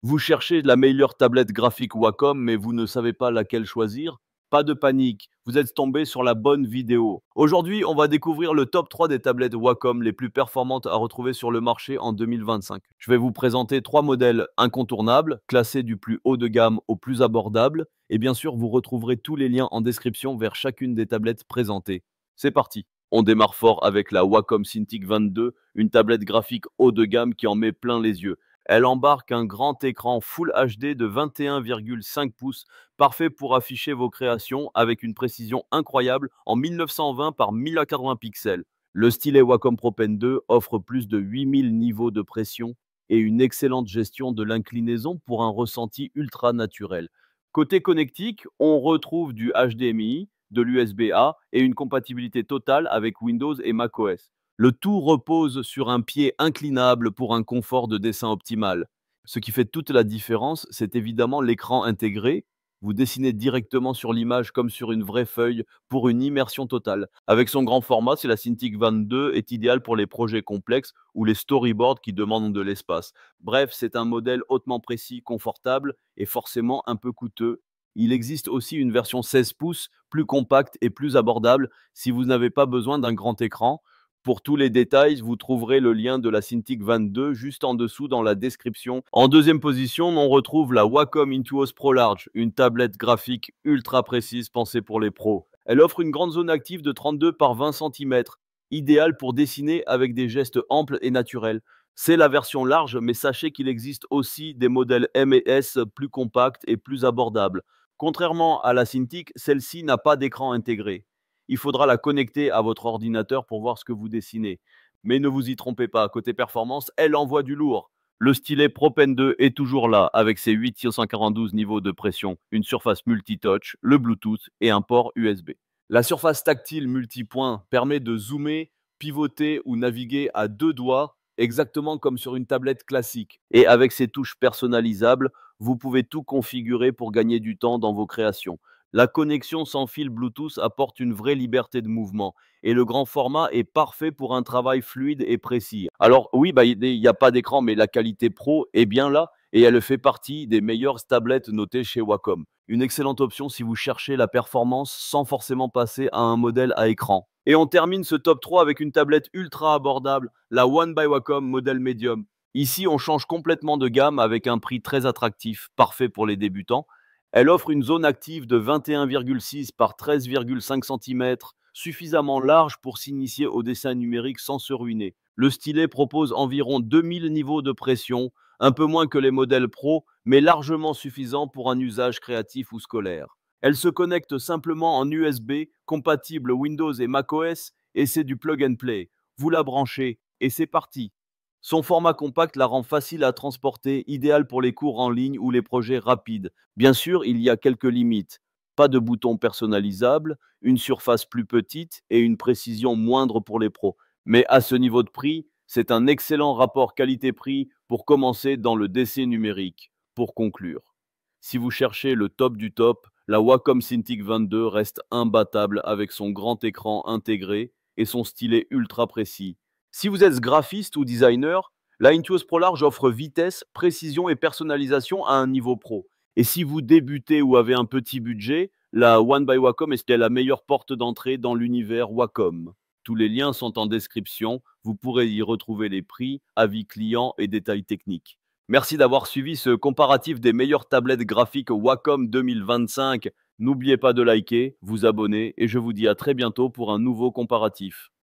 Vous cherchez la meilleure tablette graphique Wacom, mais vous ne savez pas laquelle choisir? Pas de panique, vous êtes tombé sur la bonne vidéo. Aujourd'hui, on va découvrir le top 3 des tablettes Wacom les plus performantes à retrouver sur le marché en 2025. Je vais vous présenter 3 modèles incontournables, classés du plus haut de gamme au plus abordable, et bien sûr, vous retrouverez tous les liens en description vers chacune des tablettes présentées. C'est parti. On démarre fort avec la Wacom Cintiq 22, une tablette graphique haut de gamme qui en met plein les yeux. Elle embarque un grand écran Full HD de 21,5 pouces, parfait pour afficher vos créations avec une précision incroyable en 1920 par 1080 pixels. Le stylet Wacom Pro Pen 2 offre plus de 8000 niveaux de pression et une excellente gestion de l'inclinaison pour un ressenti ultra naturel. Côté connectique, on retrouve du HDMI, de l'USB-A et une compatibilité totale avec Windows et macOS. Le tout repose sur un pied inclinable pour un confort de dessin optimal. Ce qui fait toute la différence, c'est évidemment l'écran intégré. Vous dessinez directement sur l'image comme sur une vraie feuille pour une immersion totale. Avec son grand format, c'est la Cintiq 22 est idéale pour les projets complexes ou les storyboards qui demandent de l'espace. Bref, c'est un modèle hautement précis, confortable et forcément un peu coûteux. Il existe aussi une version 16 pouces, plus compacte et plus abordable si vous n'avez pas besoin d'un grand écran. Pour tous les détails, vous trouverez le lien de la Cintiq 22 juste en dessous dans la description. En deuxième position, on retrouve la Wacom Intuos Pro Large, une tablette graphique ultra précise pensée pour les pros. Elle offre une grande zone active de 32 par 20 cm, idéale pour dessiner avec des gestes amples et naturels. C'est la version large, mais sachez qu'il existe aussi des modèles M et S plus compacts et plus abordables. Contrairement à la Cintiq, celle-ci n'a pas d'écran intégré. Il faudra la connecter à votre ordinateur pour voir ce que vous dessinez. Mais ne vous y trompez pas, côté performance, elle envoie du lourd. Le stylet Pro Pen 2 est toujours là, avec ses 842 niveaux de pression, une surface multitouch, le Bluetooth et un port USB. La surface tactile multipoint permet de zoomer, pivoter ou naviguer à deux doigts, exactement comme sur une tablette classique. Et avec ses touches personnalisables, vous pouvez tout configurer pour gagner du temps dans vos créations. La connexion sans fil Bluetooth apporte une vraie liberté de mouvement et le grand format est parfait pour un travail fluide et précis. Alors oui, il n'y a pas d'écran, mais la qualité pro est bien là et elle fait partie des meilleures tablettes notées chez Wacom. Une excellente option si vous cherchez la performance sans forcément passer à un modèle à écran. Et on termine ce top 3 avec une tablette ultra abordable, la One by Wacom modèle Medium. Ici, on change complètement de gamme avec un prix très attractif, parfait pour les débutants. Elle offre une zone active de 21,6 par 13,5 cm, suffisamment large pour s'initier au dessin numérique sans se ruiner. Le stylet propose environ 2000 niveaux de pression, un peu moins que les modèles Pro, mais largement suffisant pour un usage créatif ou scolaire. Elle se connecte simplement en USB, compatible Windows et macOS, et c'est du plug and play. Vous la branchez, et c'est parti. Son format compact la rend facile à transporter, idéal pour les cours en ligne ou les projets rapides. Bien sûr, il y a quelques limites. Pas de boutons personnalisables, une surface plus petite et une précision moindre pour les pros. Mais à ce niveau de prix, c'est un excellent rapport qualité-prix pour commencer dans le dessin numérique. Pour conclure, si vous cherchez le top du top, la Wacom Cintiq 22 reste imbattable avec son grand écran intégré et son stylet ultra précis. Si vous êtes graphiste ou designer, la Intuos Pro Large offre vitesse, précision et personnalisation à un niveau pro. Et si vous débutez ou avez un petit budget, la One by Wacom est la meilleure porte d'entrée dans l'univers Wacom. Tous les liens sont en description, vous pourrez y retrouver les prix, avis clients et détails techniques. Merci d'avoir suivi ce comparatif des meilleures tablettes graphiques Wacom 2025. N'oubliez pas de liker, vous abonner et je vous dis à très bientôt pour un nouveau comparatif.